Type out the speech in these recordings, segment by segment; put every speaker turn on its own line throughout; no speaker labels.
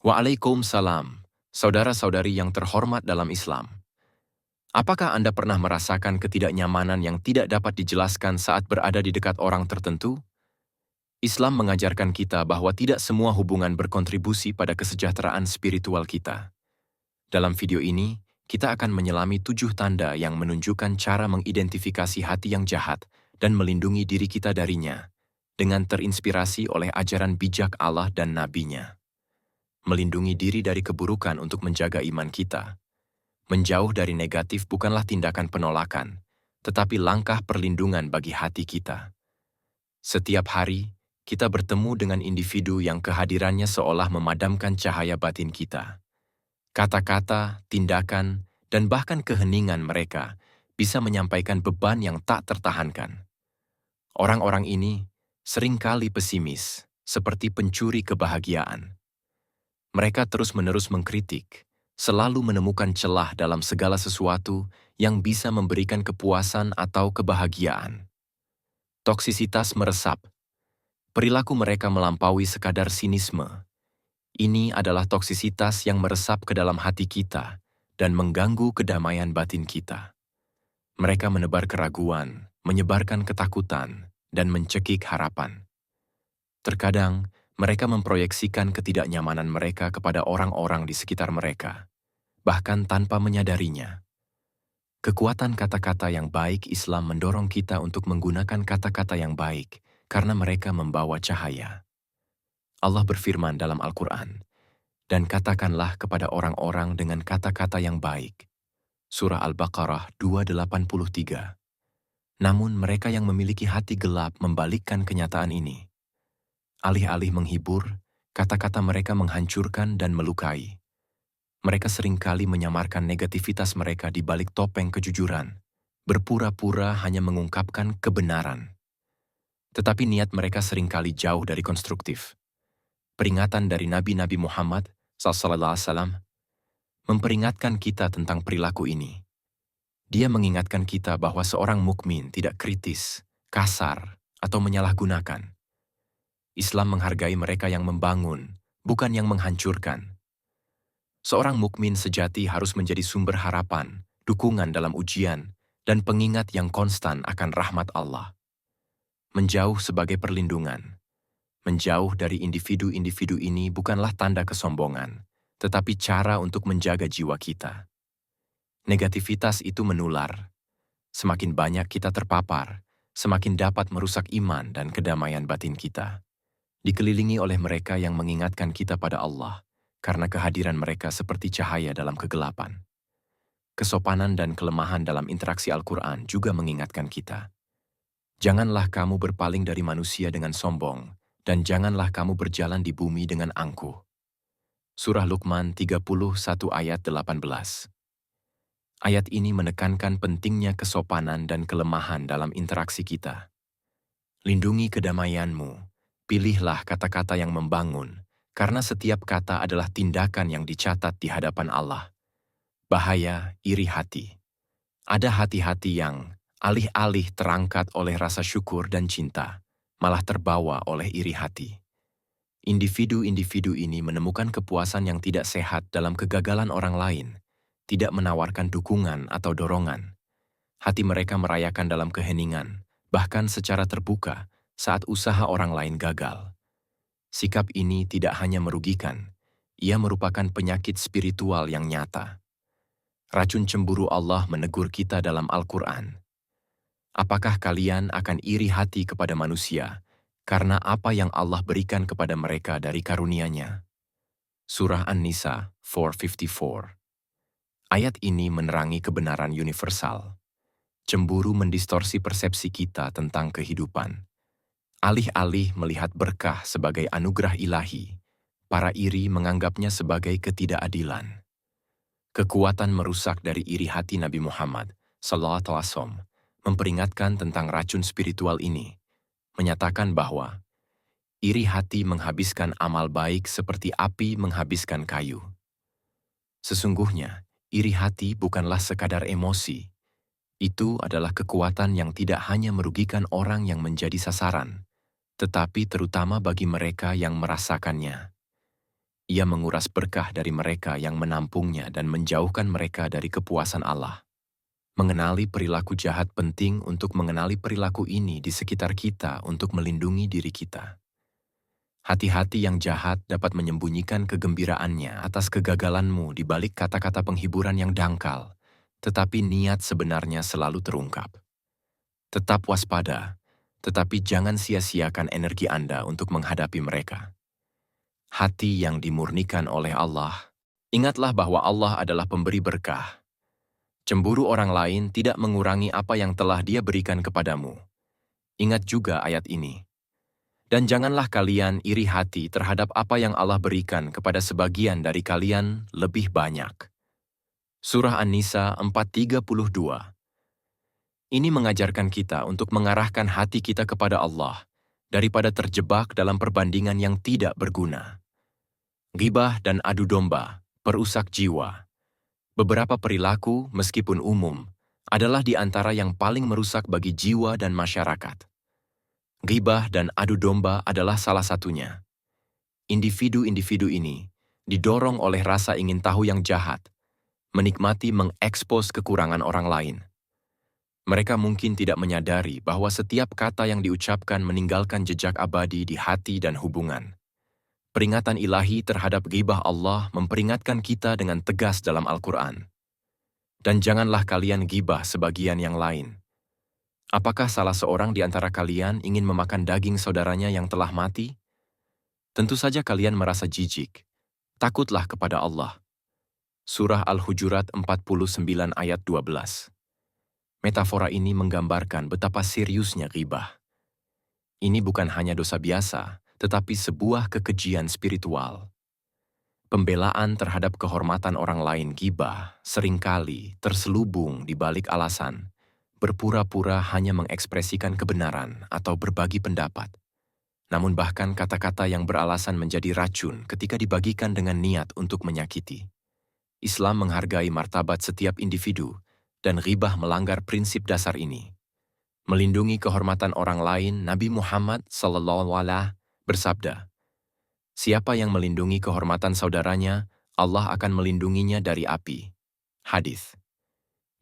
Waalaikumsalam, saudara-saudari yang terhormat dalam Islam. Apakah Anda pernah merasakan ketidaknyamanan yang tidak dapat dijelaskan saat berada di dekat orang tertentu? Islam mengajarkan kita bahwa tidak semua hubungan berkontribusi pada kesejahteraan spiritual kita. Dalam video ini, kita akan menyelami 7 tanda yang menunjukkan cara mengidentifikasi hati yang jahat dan melindungi diri kita darinya, dengan terinspirasi oleh ajaran bijak Allah dan Nabi-Nya. Melindungi diri dari keburukan untuk menjaga iman kita. Menjauh dari negatif bukanlah tindakan penolakan, tetapi langkah perlindungan bagi hati kita. Setiap hari, kita bertemu dengan individu yang kehadirannya seolah memadamkan cahaya batin kita. Kata-kata, tindakan, dan bahkan keheningan mereka bisa menyampaikan beban yang tak tertahankan. Orang-orang ini seringkali pesimis, seperti pencuri kebahagiaan. Mereka terus-menerus mengkritik, selalu menemukan celah dalam segala sesuatu yang bisa memberikan kepuasan atau kebahagiaan. Toksisitas meresap. Perilaku mereka melampaui sekadar sinisme. Ini adalah toksisitas yang meresap ke dalam hati kita dan mengganggu kedamaian batin kita. Mereka menebar keraguan, menyebarkan ketakutan, dan mencekik harapan. Terkadang, mereka memproyeksikan ketidaknyamanan mereka kepada orang-orang di sekitar mereka, bahkan tanpa menyadarinya. Kekuatan kata-kata yang baik Islam mendorong kita untuk menggunakan kata-kata yang baik karena mereka membawa cahaya. Allah berfirman dalam Al-Quran, "Dan katakanlah kepada orang-orang dengan kata-kata yang baik." Surah Al-Baqarah 283. Namun mereka yang memiliki hati gelap membalikkan kenyataan ini. Alih-alih menghibur, kata-kata mereka menghancurkan dan melukai. Mereka seringkali menyamarkan negativitas mereka di balik topeng kejujuran, berpura-pura hanya mengungkapkan kebenaran. Tetapi niat mereka seringkali jauh dari konstruktif. Peringatan dari Nabi Muhammad SAW memperingatkan kita tentang perilaku ini. Dia mengingatkan kita bahwa seorang mukmin tidak kritis, kasar, atau menyalahgunakan. Islam menghargai mereka yang membangun, bukan yang menghancurkan. Seorang mukmin sejati harus menjadi sumber harapan, dukungan dalam ujian, dan pengingat yang konstan akan rahmat Allah. Menjauh sebagai perlindungan. Menjauh dari individu-individu ini bukanlah tanda kesombongan, tetapi cara untuk menjaga jiwa kita. Negativitas itu menular. Semakin banyak kita terpapar, semakin dapat merusak iman dan kedamaian batin kita. Dikelilingi oleh mereka yang mengingatkan kita pada Allah, karena kehadiran mereka seperti cahaya dalam kegelapan. Kesopanan dan kelemahan dalam interaksi Al-Quran juga mengingatkan kita. Janganlah kamu berpaling dari manusia dengan sombong, dan janganlah kamu berjalan di bumi dengan angkuh. Surah Luqman 31 ayat 18. Ayat ini menekankan pentingnya kesopanan dan kelemahan dalam interaksi kita. Lindungi kedamaianmu. Pilihlah kata-kata yang membangun, karena setiap kata adalah tindakan yang dicatat di hadapan Allah. Bahaya iri hati. Ada hati-hati yang alih-alih terangkat oleh rasa syukur dan cinta, malah terbawa oleh iri hati. Individu-individu ini menemukan kepuasan yang tidak sehat dalam kegagalan orang lain, tidak menawarkan dukungan atau dorongan. Hati mereka merayakan dalam keheningan, bahkan secara terbuka, saat usaha orang lain gagal. Sikap ini tidak hanya merugikan, ia merupakan penyakit spiritual yang nyata. Racun cemburu Allah menegur kita dalam Al-Quran. Apakah kalian akan iri hati kepada manusia, karena apa yang Allah berikan kepada mereka dari karunia-Nya? Surah An-Nisa 454. Ayat ini menerangi kebenaran universal. Cemburu mendistorsi persepsi kita tentang kehidupan. Alih-alih melihat berkah sebagai anugerah ilahi, para iri menganggapnya sebagai ketidakadilan. Kekuatan merusak dari iri hati Nabi Muhammad SAW memperingatkan tentang racun spiritual ini, menyatakan bahwa iri hati menghabiskan amal baik seperti api menghabiskan kayu. Sesungguhnya, iri hati bukanlah sekadar emosi. Itu adalah kekuatan yang tidak hanya merugikan orang yang menjadi sasaran, tetapi terutama bagi mereka yang merasakannya. Ia menguras berkah dari mereka yang menampungnya dan menjauhkan mereka dari kepuasan Allah. Mengenali perilaku jahat penting untuk mengenali perilaku ini di sekitar kita untuk melindungi diri kita. Hati-hati yang jahat dapat menyembunyikan kegembiraannya atas kegagalanmu di balik kata-kata penghiburan yang dangkal, tetapi niat sebenarnya selalu terungkap. Tetap waspada, tetapi jangan sia-siakan energi Anda untuk menghadapi mereka. Hati yang dimurnikan oleh Allah. Ingatlah bahwa Allah adalah pemberi berkah. Cemburu orang lain tidak mengurangi apa yang telah Dia berikan kepadamu. Ingat juga ayat ini. Dan janganlah kalian iri hati terhadap apa yang Allah berikan kepada sebagian dari kalian lebih banyak. Surah An-Nisa 4:32. Ini mengajarkan kita untuk mengarahkan hati kita kepada Allah daripada terjebak dalam perbandingan yang tidak berguna. Ghibah dan adu domba, perusak jiwa. Beberapa perilaku, meskipun umum, adalah di antara yang paling merusak bagi jiwa dan masyarakat. Ghibah dan adu domba adalah salah satunya. Individu-individu ini didorong oleh rasa ingin tahu yang jahat, menikmati mengekspos kekurangan orang lain. Mereka mungkin tidak menyadari bahwa setiap kata yang diucapkan meninggalkan jejak abadi di hati dan hubungan. Peringatan ilahi terhadap ghibah Allah memperingatkan kita dengan tegas dalam Al-Quran. Dan janganlah kalian ghibah sebagian yang lain. Apakah salah seorang di antara kalian ingin memakan daging saudaranya yang telah mati? Tentu saja kalian merasa jijik. Takutlah kepada Allah. Surah Al-Hujurat 49 ayat 12. Metafora ini menggambarkan betapa seriusnya ghibah. Ini bukan hanya dosa biasa, tetapi sebuah kekejian spiritual. Pembelaan terhadap kehormatan orang lain ghibah seringkali terselubung di balik alasan berpura-pura hanya mengekspresikan kebenaran atau berbagi pendapat. Namun bahkan kata-kata yang beralasan menjadi racun ketika dibagikan dengan niat untuk menyakiti. Islam menghargai martabat setiap individu dan ghibah melanggar prinsip dasar ini. Melindungi kehormatan orang lain, Nabi Muhammad SAW bersabda, "Siapa yang melindungi kehormatan saudaranya, Allah akan melindunginya dari api." Hadis.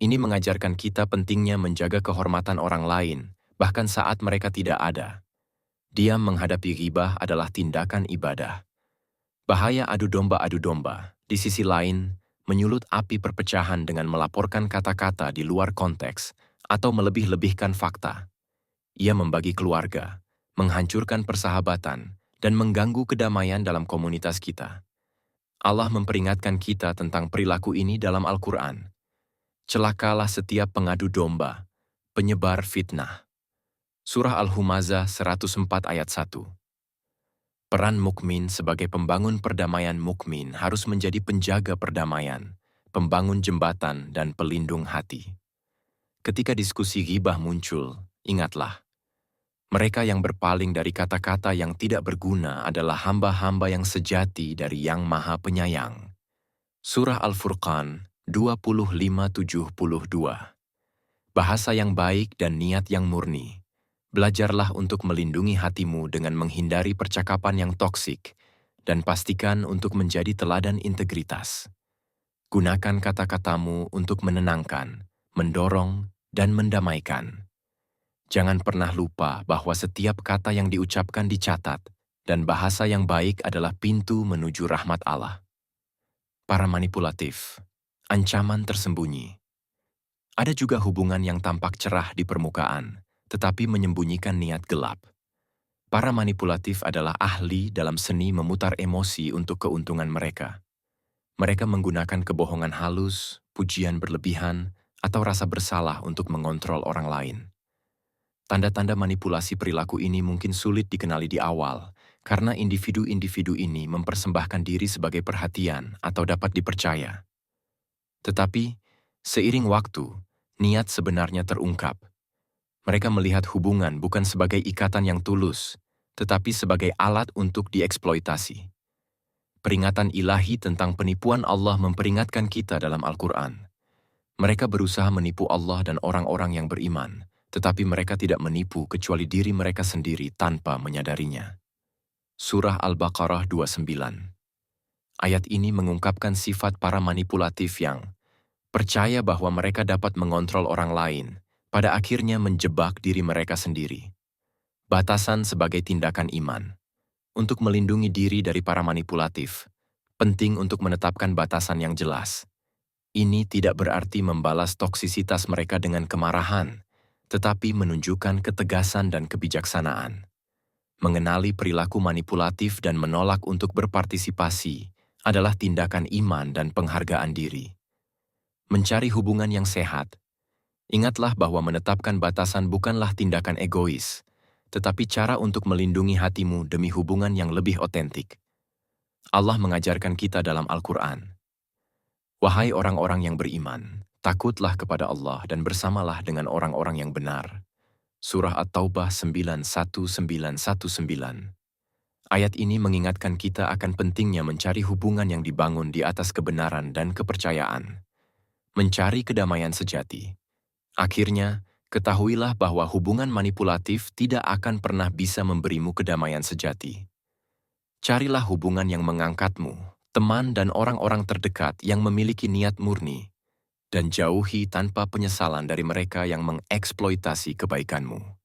Ini mengajarkan kita pentingnya menjaga kehormatan orang lain, bahkan saat mereka tidak ada. Diam menghadapi ghibah adalah tindakan ibadah. Bahaya adu domba, di sisi lain, menyulut api perpecahan dengan melaporkan kata-kata di luar konteks atau melebih-lebihkan fakta. Ia membagi keluarga, menghancurkan persahabatan, dan mengganggu kedamaian dalam komunitas kita. Allah memperingatkan kita tentang perilaku ini dalam Al-Quran. Celakalah setiap pengadu domba, penyebar fitnah. Surah Al-Humazah 104 ayat 1. Peran mukmin sebagai pembangun perdamaian mukmin harus menjadi penjaga perdamaian, pembangun jembatan dan pelindung hati. Ketika diskusi ghibah muncul, ingatlah, mereka yang berpaling dari kata-kata yang tidak berguna adalah hamba-hamba yang sejati dari Yang Maha Penyayang. Surah Al-Furqan 25:72. Bahasa yang baik dan niat yang murni. Belajarlah untuk melindungi hatimu dengan menghindari percakapan yang toksik dan pastikan untuk menjadi teladan integritas. Gunakan kata-katamu untuk menenangkan, mendorong, dan mendamaikan. Jangan pernah lupa bahwa setiap kata yang diucapkan dicatat, dan bahasa yang baik adalah pintu menuju rahmat Allah. Para manipulatif, ancaman tersembunyi. Ada juga hubungan yang tampak cerah di permukaan, tetapi menyembunyikan niat gelap. Para manipulatif adalah ahli dalam seni memutar emosi untuk keuntungan mereka. Mereka menggunakan kebohongan halus, pujian berlebihan, atau rasa bersalah untuk mengontrol orang lain. Tanda-tanda manipulasi perilaku ini mungkin sulit dikenali di awal, karena individu-individu ini mempersembahkan diri sebagai perhatian atau dapat dipercaya. Tetapi, seiring waktu, niat sebenarnya terungkap. Mereka melihat hubungan bukan sebagai ikatan yang tulus, tetapi sebagai alat untuk dieksploitasi. Peringatan ilahi tentang penipuan Allah memperingatkan kita dalam Al-Quran. Mereka berusaha menipu Allah dan orang-orang yang beriman, tetapi mereka tidak menipu kecuali diri mereka sendiri tanpa menyadarinya. Surah Al-Baqarah 29. Ayat ini mengungkapkan sifat para manipulatif yang percaya bahwa mereka dapat mengontrol orang lain, pada akhirnya menjebak diri mereka sendiri. Batasan sebagai tindakan iman. Untuk melindungi diri dari para manipulatif, penting untuk menetapkan batasan yang jelas. Ini tidak berarti membalas toksisitas mereka dengan kemarahan, tetapi menunjukkan ketegasan dan kebijaksanaan. Mengenali perilaku manipulatif dan menolak untuk berpartisipasi adalah tindakan iman dan penghargaan diri. Mencari hubungan yang sehat. Ingatlah bahwa menetapkan batasan bukanlah tindakan egois, tetapi cara untuk melindungi hatimu demi hubungan yang lebih otentik. Allah mengajarkan kita dalam Al-Quran, "Wahai orang-orang yang beriman, takutlah kepada Allah dan bersamalah dengan orang-orang yang benar." Surah At-Taubah 91919. Ayat ini mengingatkan kita akan pentingnya mencari hubungan yang dibangun di atas kebenaran dan kepercayaan. Mencari kedamaian sejati. Akhirnya, ketahuilah bahwa hubungan manipulatif tidak akan pernah bisa memberimu kedamaian sejati. Carilah hubungan yang mengangkatmu, teman dan orang-orang terdekat yang memiliki niat murni, dan jauhi tanpa penyesalan dari mereka yang mengeksploitasi kebaikanmu.